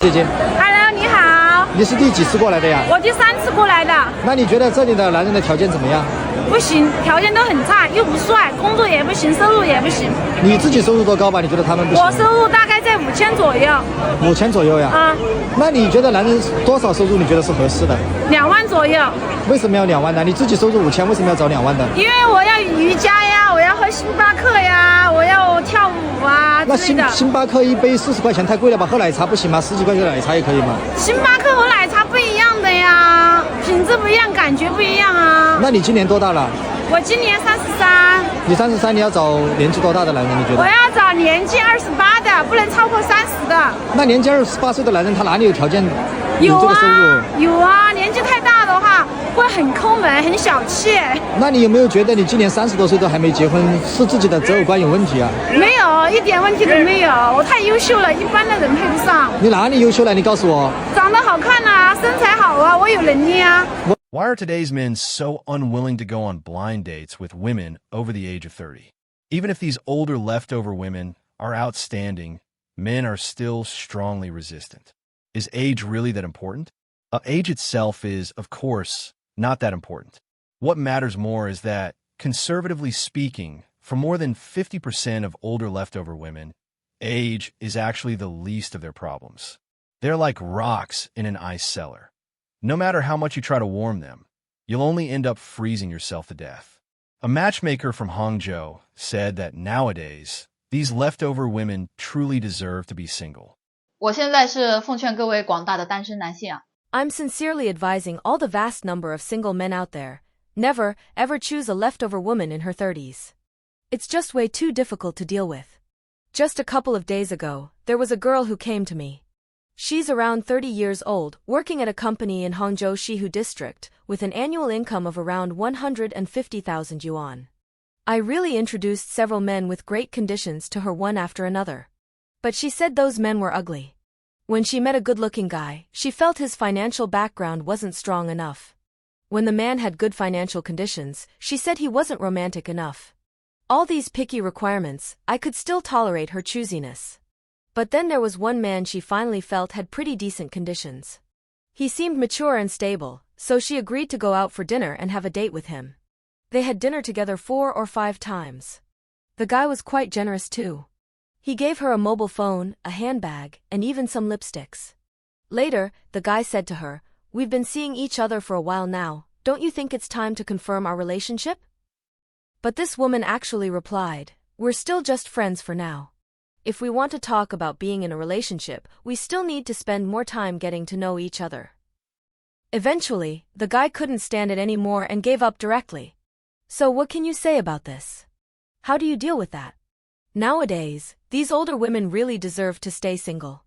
姐姐， Hello， 你好，你是第几次过来的呀？我第3次过来的。那你觉得这里的男人的条件怎么样？不行，条件都很差，又不帅，工作也不行，收入也不行。你自己收入多高吧？你觉得他们不行？我收入大概在5000左右。5000左右呀？啊，那你觉得男人多少收入你觉得是合适的？2万左右。为什么要2万呢？你自己收入5000，为什么要找2万的？因为我要瑜伽呀，我要喝星巴克呀，我要跳舞啊那之类的。星巴克一杯40块钱太贵了吧？喝奶茶不行吗？10几块钱的奶茶也可以吗？星巴克和奶茶不一样的呀，品质不一样，感觉不一样啊。那你今年多大了？我今年33。你33，你要找年纪多大的男人？你觉得？我要找年纪28的，不能超过30的。那年纪28岁的男人，他哪里有条件有这个收入？有啊，年纪太大的话会很抠门，很小气。那你有没有觉得你今年30多岁都还没结婚，是自己的择偶观有问题啊？没有，一点问题都没有，我太优秀了，一般的人配不上。你哪里优秀了？你告诉我。长得好看啊，身材好啊，我有能力啊。Why are today's men so unwilling to go on blind dates with women over the age of 30? Even if these older leftover women are outstanding, men are still strongly resistant. Is age really that important? Age itself is, of course, not that important. What matters more is that, conservatively speaking, for more than 50% of older leftover women, age is actually the least of their problems. They're like rocks in an ice cellar. No matter how much you try to warm them, you'll only end up freezing yourself to death. A matchmaker from Hangzhou said that nowadays, these leftover women truly deserve to be single. 我现在是奉劝各位广大的单身男性啊， I'm sincerely advising all the vast number of single men out there, never, ever choose a leftover woman in her 30s. It's just way too difficult to deal with. Just a couple of days ago, there was a girl who came to me. She's around 30 years old, working at a company in Hangzhou Shihu district, with an annual income of around 150,000 yuan. I really introduced several men with great conditions to her one after another. But she said those men were ugly. When she met a good-looking guy, she felt his financial background wasn't strong enough. When the man had good financial conditions, she said he wasn't romantic enough. All these picky requirements, I could still tolerate her choosiness. But then there was one man she finally felt had pretty decent conditions. He seemed mature and stable, so she agreed to go out for dinner and have a date with him. They had dinner together 4 or 5 times. The guy was quite generous too. He gave her a mobile phone, a handbag, and even some lipsticks. Later, the guy said to her, "We've been seeing each other for a while now, don't you think it's time to confirm our relationship?" But this woman actually replied, "We're still just friends for now. If we want to talk about being in a relationship, we still need to spend more time getting to know each other." Eventually, the guy couldn't stand it anymore and gave up directly. So what can you say about this? How do you deal with that? Nowadays, these older women really deserve to stay single.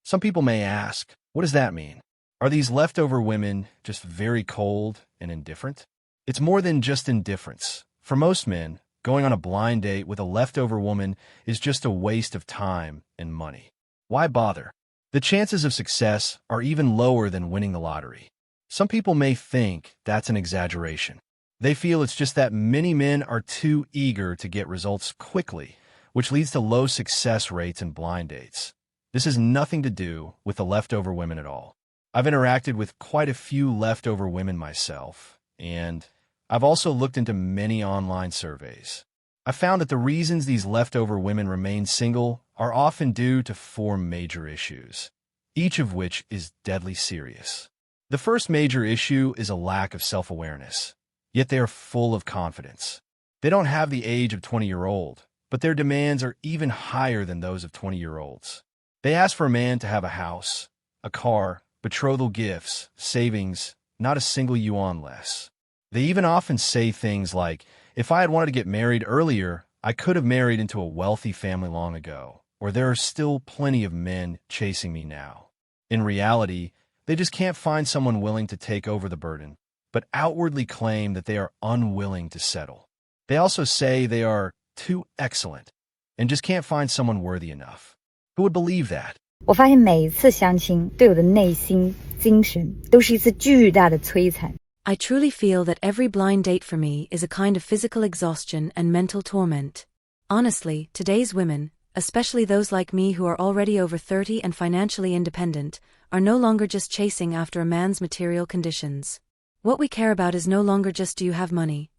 Some people may ask, what does that mean? Are these leftover women just very cold and indifferent? It's more than just indifference. For most men, going on a blind date with a leftover woman is just a waste of time and money. Why bother? The chances of success are even lower than winning the lottery. Some people may think that's an exaggeration. They feel it's just that many men are too eager to get results quickly, which leads to low success rates in blind dates. This has nothing to do with the leftover women at all. I've interacted with quite a few leftover women myself, and I've also looked into many online surveys. I found that the reasons these leftover women remain single are often due to 4 major issues, each of which is deadly serious. The first major issue is a lack of self-awareness, yet they are full of confidence. They don't have the age of 20-year-old, but their demands are even higher than those of 20-year-olds. They ask for a man to have a house, a car, betrothal gifts, savings, not a single yuan less. They even often say things like, "If I had wanted to get married earlier, I could have married into a wealthy family long ago," or "There are still plenty of men chasing me now." In reality, they just can't find someone willing to take over the burden, but outwardly claim that they are unwilling to settle. They also say they are too excellent and just can't find someone worthy enough. Who would believe that? 我发现每一次相亲对我的内心精神都是一次巨大的摧残。 I truly feel that every blind date for me is a kind of physical exhaustion and mental torment. Honestly, today's women, especially those like me who are already over 30 and financially independent, are no longer just chasing after a man's material conditions. What we care about is no longer just do you have money,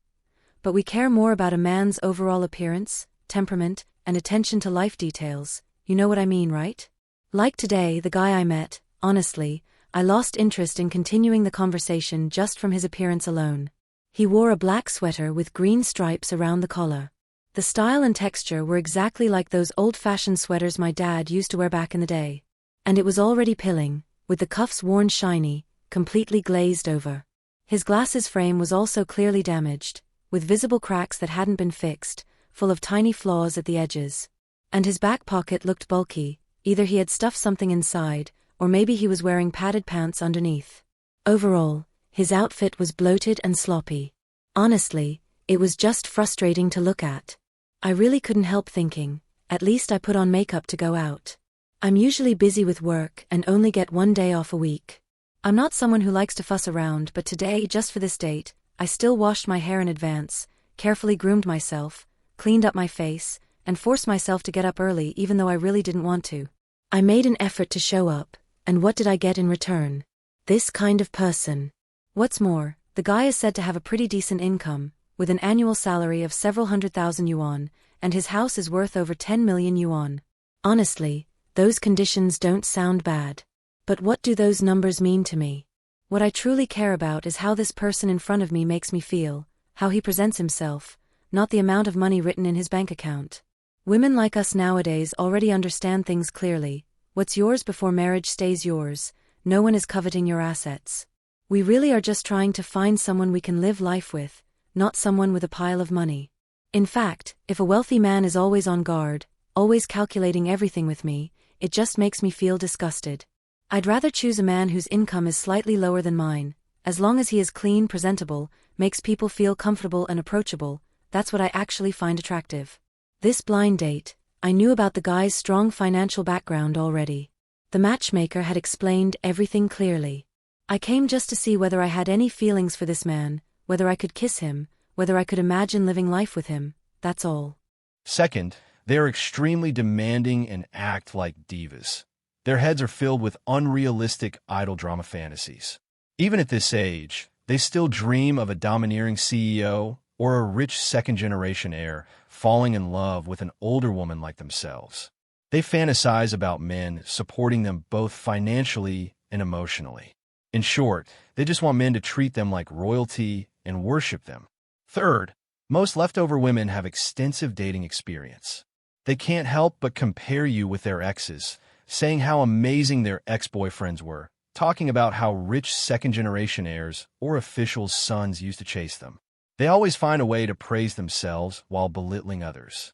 but we care more about a man's overall appearance, temperament, and attention to life details. You know what I mean, right? Like today, the guy I met, honestly, I lost interest in continuing the conversation just from his appearance alone. He wore a black sweater with green stripes around the collar. The style and texture were exactly like those old-fashioned sweaters my dad used to wear back in the day. And it was already pilling, with the cuffs worn shiny, completely glazed over. His glasses frame was also clearly damaged, with visible cracks that hadn't been fixed, full of tiny flaws at the edges. And his back pocket looked bulky, either he had stuffed something inside, or maybe he was wearing padded pants underneath. Overall, his outfit was bloated and sloppy. Honestly, it was just frustrating to look at. I really couldn't help thinking, at least I put on makeup to go out. I'm usually busy with work and only get one day off a week. I'm not someone who likes to fuss around, but today, just for this date, I still washed my hair in advance, carefully groomed myself, cleaned up my face, and forced myself to get up early even though I really didn't want to. I made an effort to show up, and what did I get in return? This kind of person. What's more, the guy is said to have a pretty decent income, with an annual salary of several 100,000 yuan, and his house is worth over 10 million yuan. Honestly, those conditions don't sound bad. But what do those numbers mean to me? What I truly care about is how this person in front of me makes me feel, how he presents himself, not the amount of money written in his bank account. Women like us nowadays already understand things clearly. What's yours before marriage stays yours. No one is coveting your assets. We really are just trying to find someone we can live life with, not someone with a pile of money. In fact, if a wealthy man is always on guard, always calculating everything with me, it just makes me feel disgusted. I'd rather choose a man whose income is slightly lower than mine, as long as he is clean, presentable, makes people feel comfortable and approachable. That's what I actually find attractive. This blind date, I knew about the guy's strong financial background already. The matchmaker had explained everything clearly. I came just to see whether I had any feelings for this man, whether I could kiss him, whether I could imagine living life with him, that's all. Second, they are extremely demanding and act like divas. Their heads are filled with unrealistic idol drama fantasies. Even at this age, they still dream of a domineering CEO or a rich second-generation heir falling in love with an older woman like themselves. They fantasize about men supporting them both financially and emotionally. In short, they just want men to treat them like royalty and worship them. Third, most leftover women have extensive dating experience. They can't help but compare you with their exes, saying how amazing their ex-boyfriends were, talking about how rich second-generation heirs or officials' sons used to chase them. They always find a way to praise themselves while belittling others.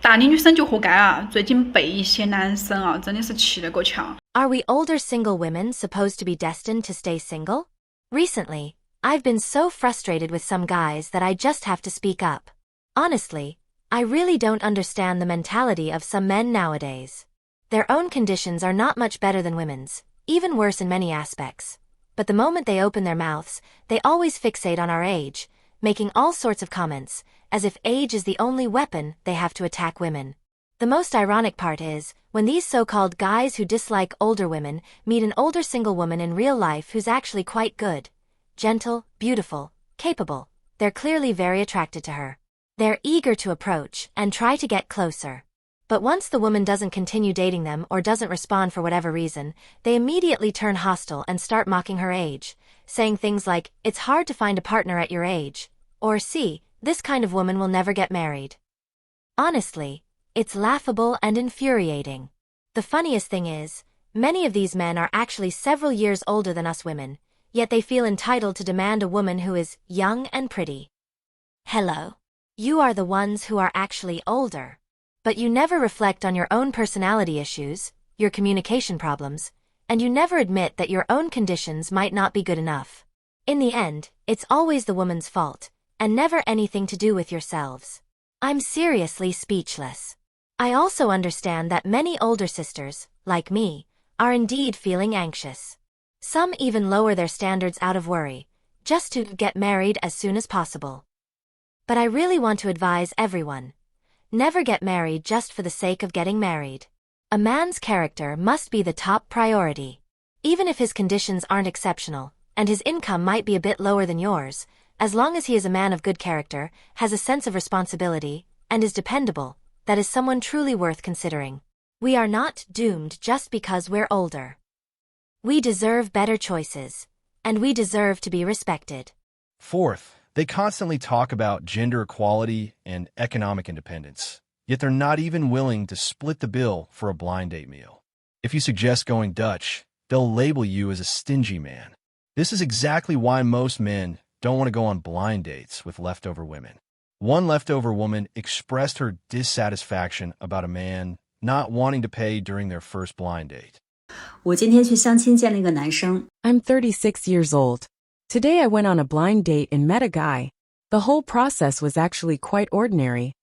大龄女生就活该啊！最近被一些男生啊，真的是气得够呛。 Are we older single women supposed to be destined to stay single? Recently, I've been so frustrated with some guys that I just have to speak up. Honestly, I really don't understand the mentality of some men nowadays. Their own conditions are not much better than women's, even worse in many aspects. But the moment they open their mouths, they always fixate on our age, making all sorts of comments, as if age is the only weapon they have to attack women. The most ironic part is, when these so-called guys who dislike older women meet an older single woman in real life who's actually quite good, gentle, beautiful, capable, they're clearly very attracted to her. They're eager to approach and try to get closer. But once the woman doesn't continue dating them or doesn't respond for whatever reason, they immediately turn hostile and start mocking her age, saying things like, "It's hard to find a partner at your age," or "See, this kind of woman will never get married." Honestly, it's laughable and infuriating. The funniest thing is, many of these men are actually several years older than us women, yet they feel entitled to demand a woman who is young and pretty. Hello. You are the ones who are actually older. But you never reflect on your own personality issues, your communication problems, and you never admit that your own conditions might not be good enough. In the end, it's always the woman's fault, and never anything to do with yourselves. I'm seriously speechless. I also understand that many older sisters, like me, are indeed feeling anxious. Some even lower their standards out of worry, just to get married as soon as possible. But I really want to advise everyone, Never get married just for the sake of getting married. A man's character must be the top priority. Even if his conditions aren't exceptional, and his income might be a bit lower than yours, as long as he is a man of good character, has a sense of responsibility, and is dependable, that is someone truly worth considering. We are not doomed just because we're older. We deserve better choices, and we deserve to be respected. Fourth, they constantly talk about gender equality and economic independence, yet they're not even willing to split the bill for a blind date meal. If you suggest going Dutch, they'll label you as a stingy man. This is exactly why most men don't want to go on blind dates with leftover women. One leftover woman expressed her dissatisfaction about a man not wanting to pay during their first blind date. 我今天去相亲见了一个男生。 I'm 36 years old. Today I went on a blind date and met a guy. The whole process was actually quite ordinary,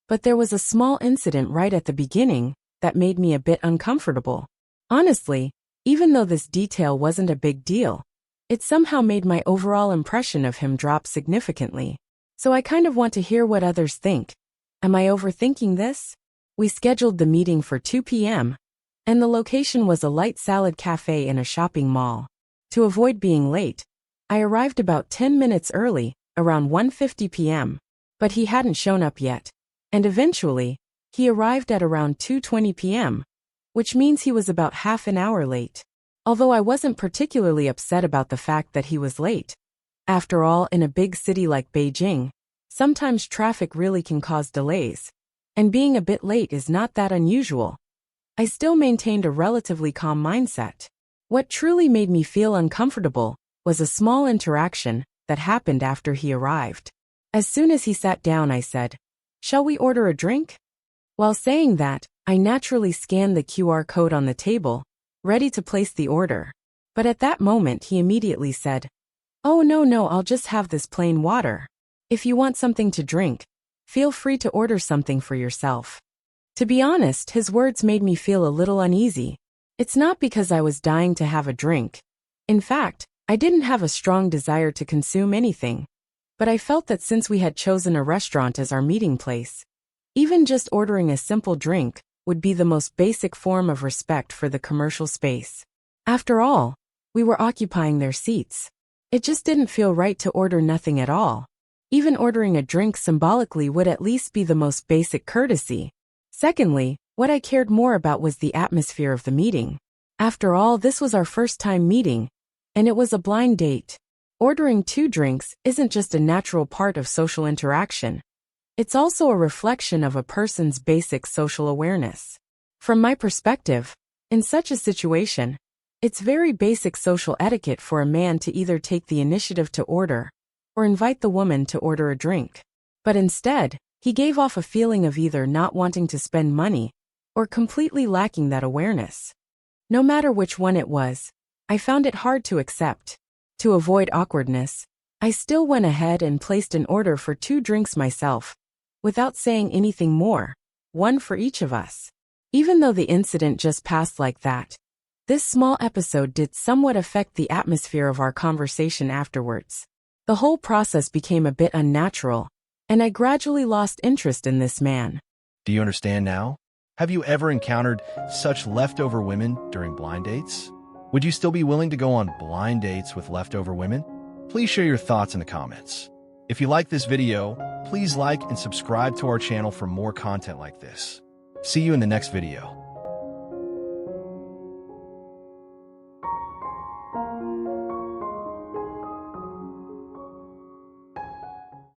but there was a small incident right at the beginning that made me a bit uncomfortable. Honestly, even though this detail wasn't a big deal, it somehow made my overall impression of him drop significantly. So I kind of want to hear what others think. Am I overthinking this? We scheduled the meeting for 2 p.m., and the location was a light salad cafe in a shopping mall. To avoid being late, I arrived about 10 minutes early, around 1:50 p.m., but he hadn't shown up yet. And eventually, he arrived at around 2:20 p.m., which means he was about half an hour late. Although I wasn't particularly upset about the fact that he was late. After all, in a big city like Beijing, sometimes traffic really can cause delays, and being a bit late is not that unusual. I still maintained a relatively calm mindset. What truly made me feel uncomfortable was a small interaction that happened after he arrived. As soon as he sat down, I said, "Shall we order a drink?" While saying that, I naturally scanned the QR code on the table, ready to place the order. But at that moment he immediately said, "Oh no, I'll just have this plain water. If you want something to drink, feel free to order something for yourself." To be honest, his words made me feel a little uneasy. It's not because I was dying to have a drink. In fact, I didn't have a strong desire to consume anything. But I felt that since we had chosen a restaurant as our meeting place, even just ordering a simple drink would be the most basic form of respect for the commercial space. After all, we were occupying their seats. It just didn't feel right to order nothing at all. Even ordering a drink symbolically would at least be the most basic courtesy. Secondly, what I cared more about was the atmosphere of the meeting. After all, this was our first time meeting, and it was a blind date. Ordering 2 drinks isn't just a natural part of social interaction. It's also a reflection of a person's basic social awareness. From my perspective, in such a situation, it's very basic social etiquette for a man to either take the initiative to order, or invite the woman to order a drink. But instead, he gave off a feeling of either not wanting to spend money, or completely lacking that awareness. No matter which one it was, I found it hard to accept. To avoid awkwardness, I still went ahead and placed an order for 2 drinks myself, without saying anything more, 1 for each of us. Even though the incident just passed like that, this small episode did somewhat affect the atmosphere of our conversation afterwards. The whole process became a bit unnatural, and I gradually lost interest in this man. Do you understand now? Have you ever encountered such leftover women during blind dates? Would you still be willing to go on blind dates with leftover women? Please share your thoughts in the comments. If you like this video, please like and subscribe to our channel for more content like this. See you in the next video.